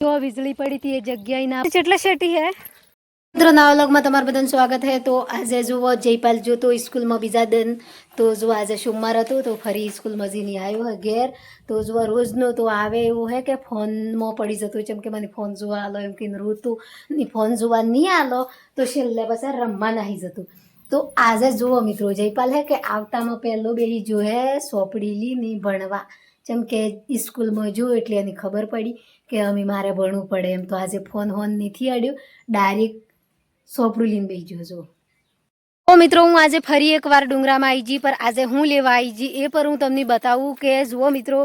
जो વીજળી પડી હતી એ જગ્યાએ ના કેટલા શેટી હે મિત્રો નવા વ્લોગમાં તમારું બધાનું સ્વાગત છે। તો આજે જુઓ જયપાલ જો તો સ્કૂલમાં બીજા દિન તો જો આજે સોમવાર હતું તો ફરી સ્કૂલમાં જઈને આવ્યો હે ઘેર। તો જો રોજનો તો આવે એવું હે કે ફોનમાં પડી જતો જેમ કે મને ફોન જોવા આલો એમ કે રોતું ની ફોન જોવા નહીં આલો તો છેલ્લે પાછા રમવા નાહી જતું। તો આજે જુઓ મિત્રો જયપાલ હે કે આવતામાં પહેલો બેહી જો હે સોપડી લીની ભણવા જેમ કે સ્કૂલમાં જો એટલે એની ખબર પડી કે અમે મારે ભણવું પડે એમ। તો આજે ફોન નથી અડ્યો ડાયરેક્ટ સોપડું લીને બેસી ગયો છો। તો મિત્રો હું આજે ફરી એકવાર ડુંગરામાં આવી જી પર આજે હું લેવા આવી જી એ પર હું તમને બતાવું કે જુઓ મિત્રો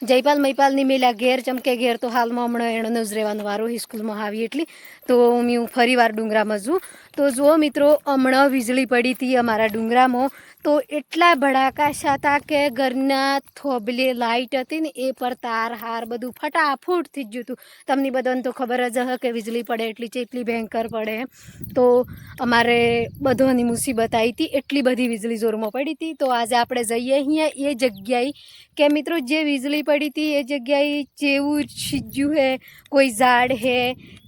જયપાલ મયપાલની મેલ્યા ઘેર ચમકે ઘેર તો હાલમાં હમણાં એનો જ રહેવાનો વારો સ્કૂલમાં આવી એટલી તો હું ફરી વાર ડુંગરામાં છું। તો જુઓ મિત્રો હમણાં વીજળી પડી હતી અમારા ડુંગરામાં તો એટલા ભડાકા હતા કે ઘરના થોબલે લાઇટ હતી ને એ પર તાર હાર બધું ફટાફૂટ થઈ ગયું હતું। તમને બધાને તો ખબર જ હશે કે વીજળી પડે એટલી ભયંકર પડે તો અમારે બધાની મુસીબત આવી હતી એટલી બધી વીજળી જોરમાં પડી હતી। તો આજે આપણે જઈએ અહીંયા એ જગ્યાએ કે મિત્રો જે વીજળી પડી હતી એ જગ્યાએ ચેવું છીજ્યું હે કોઈ ઝાડ હે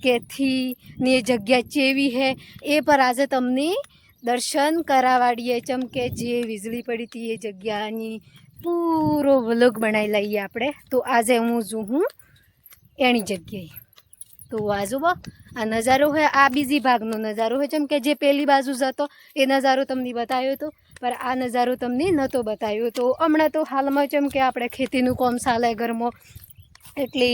કેથી ને એ જગ્યા ચેવી હે એ પર આજે તમને દર્શન કરાવાડીએ ચમકે જે વીજળી પડી હતી એ જગ્યાની પૂરો વ્લોગ બનાવી લઈએ આપણે। તો આજે હું એની જગ્યાએ તો આ જુઓ આ નજારો હોય આ બીજી ભાગનો નજારો હોય જેમ કે જે પેલી બાજુ જતો એ નજારો તમને બતાવ્યો હતો પર આ નજારો તમને નહોતો બતાવ્યો। તો હમણાં તો હાલમાં જેમ કે આપણે ખેતીનું કામ ચાલે ઘરમાં એટલે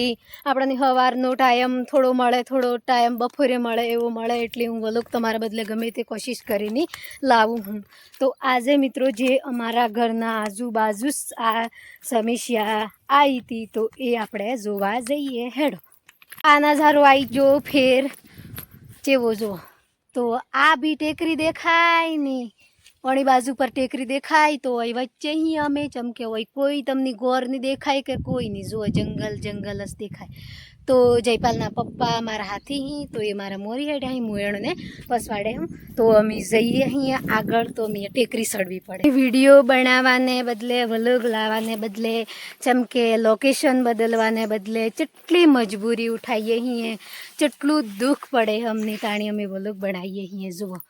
આપણને સવારનો ટાઈમ થોડો મળે થોડો ટાઈમ બપોરે મળે એવો મળે એટલે હું વ્લોગ તમારા બદલે ગમે તે કોશિશ કરીને લાવું હું। તો આજે મિત્રો જે અમારા ઘરના આજુબાજુ આ સમસ્યા આવી હતી તો એ આપણે જોવા જઈએ હેડો। આ નજારો આવી જો ફેર ચેવો જો તો આ બી ટેકરી દેખાય ને વળી બાજુ પર ટેકરી દેખાય તો અહીં વચ્ચે અહીં અમે ચમકે હોય કોઈ તમને ગોર નહીં દેખાય કે કોઈ નહીં જુઓ જંગલ જંગલ જ દેખાય। તો જયપાલના પપ્પા મારા હાથી અહીં તો એ મારા મોરી હેઠે અહીં મુએણને પસવાડે હું તો અમે જઈએ અહીંયા આગળ તો અમે ટેકરી ચડવી પડે। વિડીયો બનાવવાને બદલે વ્લોગ લાવવાને બદલે ચમકે લોકેશન બદલવાને બદલે કેટલી મજબૂરી ઉઠાઈએ અહીંયા કેટલું દુઃખ પડે અમને તાણી અમે વ્લોગ બનાવીએ અહીંયા જુઓ।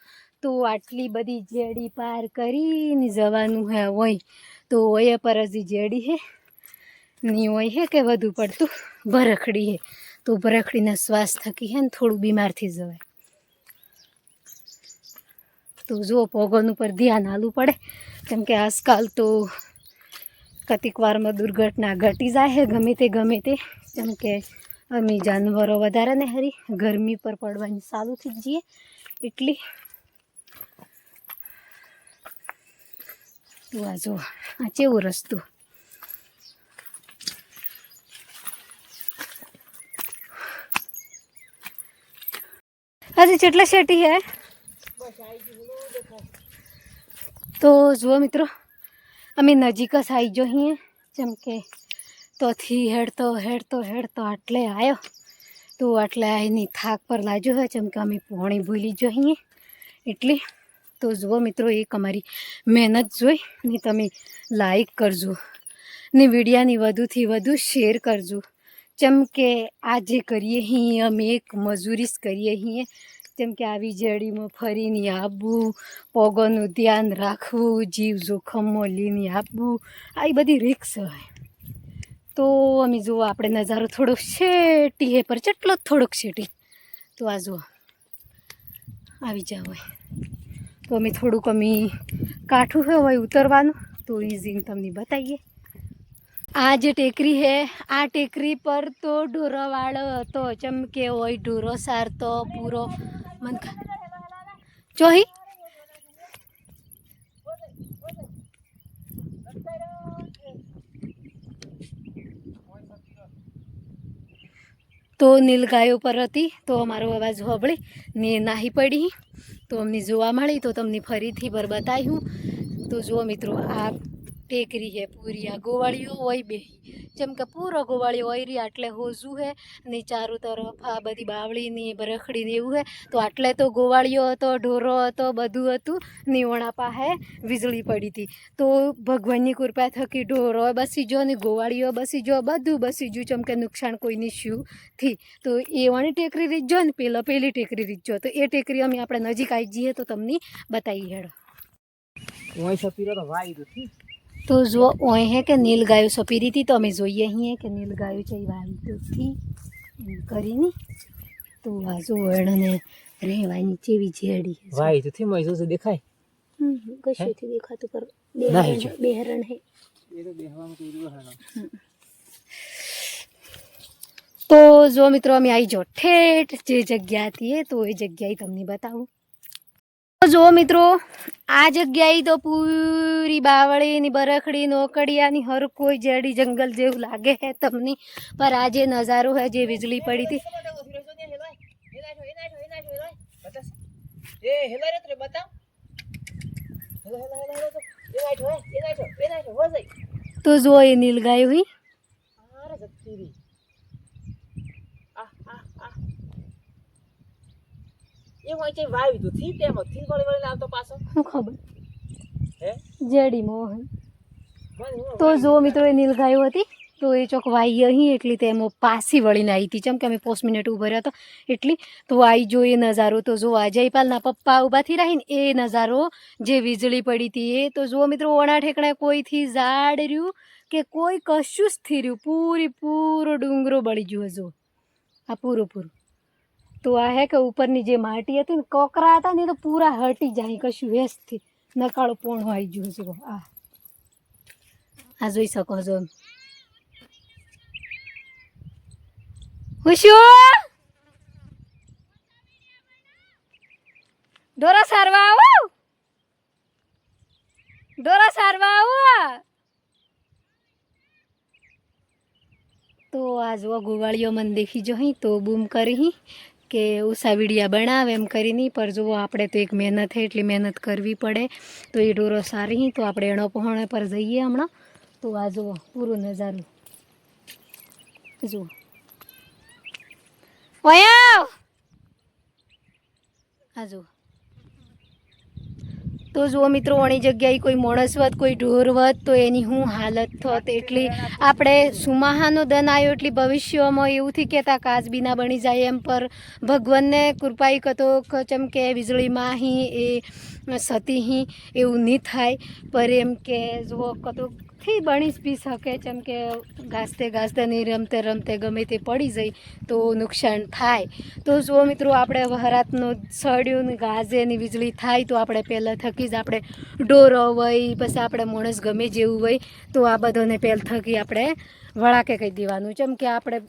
તો આટલી બધી જેડી પાર કરીને જવાનું હે હોય તો હોય પર હજી જેડી હે ની હોય હે કે વધુ પડતું ભરખડી હે તો ભરખડીના શ્વાસ થકી હે ને થોડું બીમાર થઈ જવાય। તો જુઓ પોગોન ઉપર ધ્યાન આલવું પડે કેમ કે આજકાલ તો કતિક વારમાં દુર્ઘટના ઘટી જાય હે ગમે તે જેમ કે અમે જાનવરો વધારે ને હરી ગરમી પર પડવાની ચાલુ થઈ જઈએ એટલી તો આ જો આ કેવું રસ્તું હજી કેટલા શેટી હે તો જુઓ મિત્રો અમે નજીક જ આવી જો અહીં જેમ કે તોથી હેડતો આટલે આવ્યો તો આટલે આવીને થાક પર લાગ્યો હોય જેમ કે અમે પોણી ભૂલી જો અહીં એટલી તો જુઓ મિત્રો એક અમારી મહેનત જોઈ ને તમે લાઈક કરજો ને વિડીયાની વધુથી વધુ શેર કરજો જેમ કે આજે કરીએ અહીં અમે એક મજૂરી જ કરીએ અહીં જેમ કે આવી જડીમાં ફરીને આવવું પગોનું ધ્યાન રાખવું જીવ જોખમમાં લઈને આવવું આવી બધી રિક્સ હોય। તો અમે જુઓ આપણે નજારો થોડોક શેટી હે પર કેટલો થોડોક શેટી તો આ જુઓ આવી જાવ હોય તો અમે થોડુંક અમે કાઠું હોય ઉતરવાનું તો ઇઝી તમને બતાવીએ। આ જે ટેકરી હે આ ટેકરી પર તો ઢોરોવાળો હતો ચમકે હોય ઢોરો સારતો પૂરો મન ચોહી તો નીલગાયો પર હતી તો અમારો અવાજ હોબળી ને નાહી પડી તો અમને જોવા મળી તો તમને ફરીથી પર બતાવ્યું। તો જુઓ મિત્રો આ ટેકરી હે પૂરી આ ગોવાળીઓ હોય બે જેમ કે પૂરો ગોવાળીઓ ઓયરી આટલે હોજું હે ને ચારું તરફ આ બધી બાવળીની બરખડી ને એવું હે તો આટલે તો ગોવાળીઓ હતો ઢોરો હતો બધું હતું નીવણા પાસે વીજળી પડી હતી તો ભગવાનની કૃપા થકી ઢોરો બસી જો ને ગોવાળીઓ બસી જો બધું બસી ગયું જેમ કે નુકસાન કોઈની શું થી તો એ વાણી ટેકરી રીતજો ને પેલી ટેકરી રીતજો તો એ ટેકરી અમે આપણે નજીક આવી જઈએ તો તમને બતાવી હેડો તો જો ઓય હે કે નીલ ગાયો સપીરી હતી તો અમે જોઈએ અહીં કે નીલ ગાયો છે વાવી તો થી કરીને તો આ જો એણે રહેવાની ચેવી જેડી વાઈ તો થી મય જો દેખાય કશુંથી દેખાતું પર બે હરણ હે એ તો બેહવાનું કીધું હરણ તો જો મિત્રો અમે આવી જો ઠેઠ જે જગ્યા હતી તો એ જગ્યાએ તમને બતાવું તો જો મિત્રો આ જગ્યાએ તો પૂરી બાવળીની બરખડી નોકડિયાની હર કોઈ જેડી જંગલ જેવું લાગે છે તમને પર આ જે નજારો હે જે વીજળી પડી હતી તો જો એ નીલગાય हुई એ હોય છે વાવી તો થી તેમ થી વળી વળી આવતો પાછો હું ખબર હે જેડી મોહન તો જો મિત્રો એ નીલગાયો હતી તો એ ચોક વાઈ અહીં એટલી તેમાં પાછી વળીને આવી હતી જેમ કે અમે 5 મિનિટ ઊભા રહ્યા હતા એટલી તો આવી જો એ નજારો તો જો જયપાલના પપ્પા ઊભાથી રહીને એ નજારો જે વીજળી પડી હતી એ તો જો મિત્રો ઓણા ઠેકણે કોઈથી ઝાડ રહ્યું કે કોઈ કશું જ થી રહ્યું પૂરો ડુંગરો બળી ગયો જો આ પૂરું તો આ હે કે ઉપરની જે માટી હતી ને કોકરા હતા ને તો પૂરા હટી જાય કશું વેસ્ટથી નકાળો પોણો આવી ગયો છે આ જોઈ શકો છો હુશું ડોરા સારવા આવો તો આ જો ગોવાળીઓ મને દેખી જો તો બૂમ કરી કે ઉષા વિડિયા બનાવે એમ કરીને પર જો આપણે તો એક મહેનત છે એટલી મહેનત કરવી પડે તો એ ડોરો સારી તો આપણે એનો પહોણે પર જઈએ હમણાં તો આ જુઓ પૂરો નજારો જુઓ આ જુઓ તો જુઓ મિત્રો અણી જગ્યાએ કોઈ માણસ વત કોઈ ઢોર વત તો એની શું હાલત થત એટલી આપણે સુમાહાનો દન આવ્યો એટલી ભવિષ્યમાં એવુંથી કહેતા કાચબીના બની જાય એમ પર ભગવાનને કૃપાઈ કતો ચમકે વીજળીમાં એ સતી એવું નહીં થાય પર એમ કે જુઓ કતોથી બની જ બી શકે જેમ કે ઘાસતે નહીં રમતે ગમે તે પડી જાય તો નુકસાન થાય તો જુઓ મિત્રો આપણે વહરાતનો સળ્યું ને ગાજે ની વીજળી થાય તો આપણે પહેલાં થકી જ આપણે ડોરો હોય પછી આપણે માણસ ગમે જેવું હોય તો આ બધાને પહેલ થકી આપણે વળાકે કહી દેવાનું જેમ કે આપણે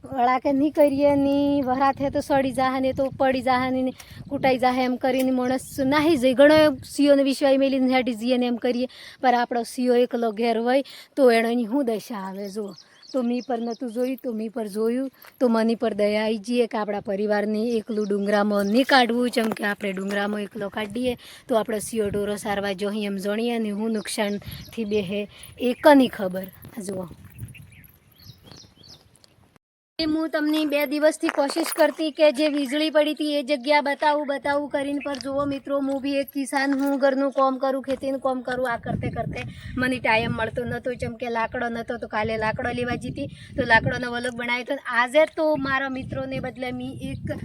વળાકે નહીં કરીએ ની વરાથે તો સડી જાહે ને તો પડી જાહે ને કૂટાઈ જાહે એમ કરીને માણસ નાહી જાય ઘણો સિંહોને વિશ્વાય મેલીને હેઠી જઈએ ને એમ કરીએ પર આપણો સિંહો એકલો ઘેર હોય તો એની શું દશા આવે જુઓ તો મી પર નહોતું જોયું તો મી પર જોયું તો મની પર દયા આવી જઈએ કે આપણા પરિવારની એકલું ડુંગરામાં નહીં કાઢવું જેમ કે આપણે ડુંગરામાં એકલો કાઢીએ તો આપણે સિંહો ઢોરો સારવા જોઈએ એમ જાણીએ ને હું નુકસાનથી બેહે એ કની ખબર જુઓ હું તમને 2 દિવસથી કોશિશ કરતી કે જે વીજળી પડી હતી એ જગ્યા બતાવું કરીને પર જુઓ મિત્રો હું બી એક કિસાન હું ઘરનું કામ કરું ખેતીનું કામ કરું આ કરતે મને ટાઈમ મળતો નહોતો જેમ કે લાકડો નહોતો તો કાલે લાકડો લેવા જીતી તો લાકડોનો વલગ બનાવ્યો હતો આજે તો મારા મિત્રોને બદલે મેં એક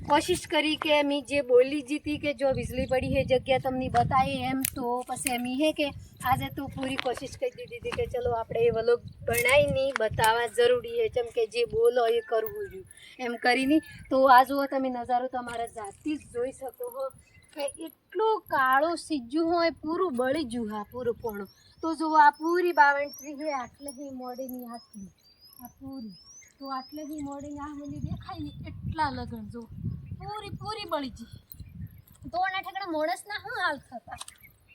કોશિશ કરી કે મેં જે બોલી જીતી કે જો વીજળી પડી એ જગ્યા તમને બતાવી એમ તો પછી એમ હે કે આજે તો પૂરી કોશિશ કરી દીધી હતી કે ચલો આપણે એ વલોગ બનાવીને બતાવવા જરૂરી છે જેમ કે જે બોલો એ કરવું જોઈએ એમ કરીને તો આ જુઓ તમે નજારો તમારા જાતથી જ જોઈ શકો છો કે એટલું કાળું સીજ્જું હોય પૂરું બળી ગયું હા પૂરું પોણું તો જુઓ આ પૂરી બાવંટ્રી છે આટલેથી મોડીની આટલી આ પૂરી તો આટલેથી મોડીને આ હોલી દેખાય ને એટલા લગન જો પૂરી બળી ગઈ તો આના ઠેકડા માણસના શું હાલ થતા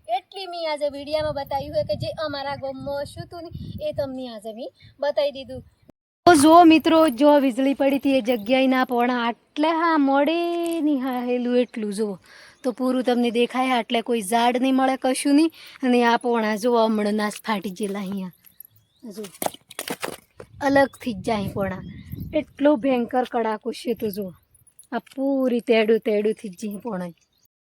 એટલી મેં આજે વિડીયામાં બતાવ્યું હોય કે જે અમારા ગામમાં શું હતું ને એ તમને આજે મેં બતાવી દીધું તો જો મિત્રો જો વીજળી પડી હતી એ જગ્યાએ ના પણ આટલે હા મોડે નહીં હા હેલું એટલું જુઓ તો પૂરું તમને દેખાય આટલે કોઈ ઝાડ નહીં મળે કશું નહીં અને આ પોણા જુઓ હમણાં નાશ ફાટી ગયેલા અહીંયા જો અલગથી જ જાય પોણા એટલો ભયંકર કડાકો છે તો જો આ પૂરી તેડું થી જ જઈ પોણા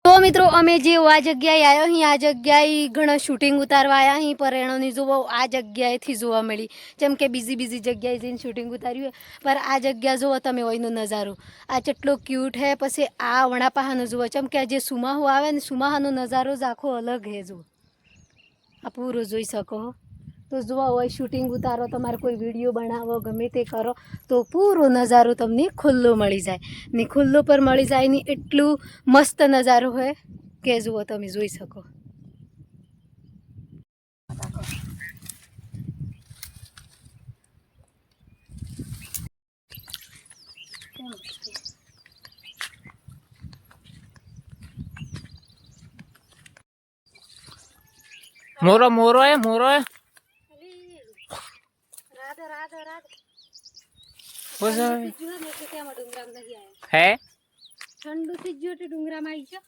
તો મિત્રો અમે જે આ જગ્યાએ આવ્યો અહીં આ જગ્યાએ ઘણા શૂટિંગ ઉતારવા આવ્યા અહીં પર એણોની જુઓ આ જગ્યાએથી જોવા મળી જેમ કે બીજી જગ્યાએ જઈને શૂટિંગ ઉતાર્યું પર આ જગ્યા જુઓ તમે હોયનો નજારો આ કેટલો ક્યુટ હે પછી આ વણાપાહાનો જુઓ જેમ કે જે સુમાહો આવે ને સુમાહાનો નજારો જ આખો અલગ હે જુઓ આ પૂરો જોઈ શકો તો જુઓ હોય શૂટિંગ ઉતારો તમારે કોઈ વિડીયો બનાવો ગમે તે કરો તો પૂરો નજારો તમને ખુલ્લો મળી જાય ને ખુલ્લો પર મળી જાય ને એટલું મસ્ત નજારો હોય કે જુઓ તમે જોઈ શકો મોરો મોરો હે મોરો હે રાધા હે ઠંડુ થી જ ડુંગરામાં આવી છે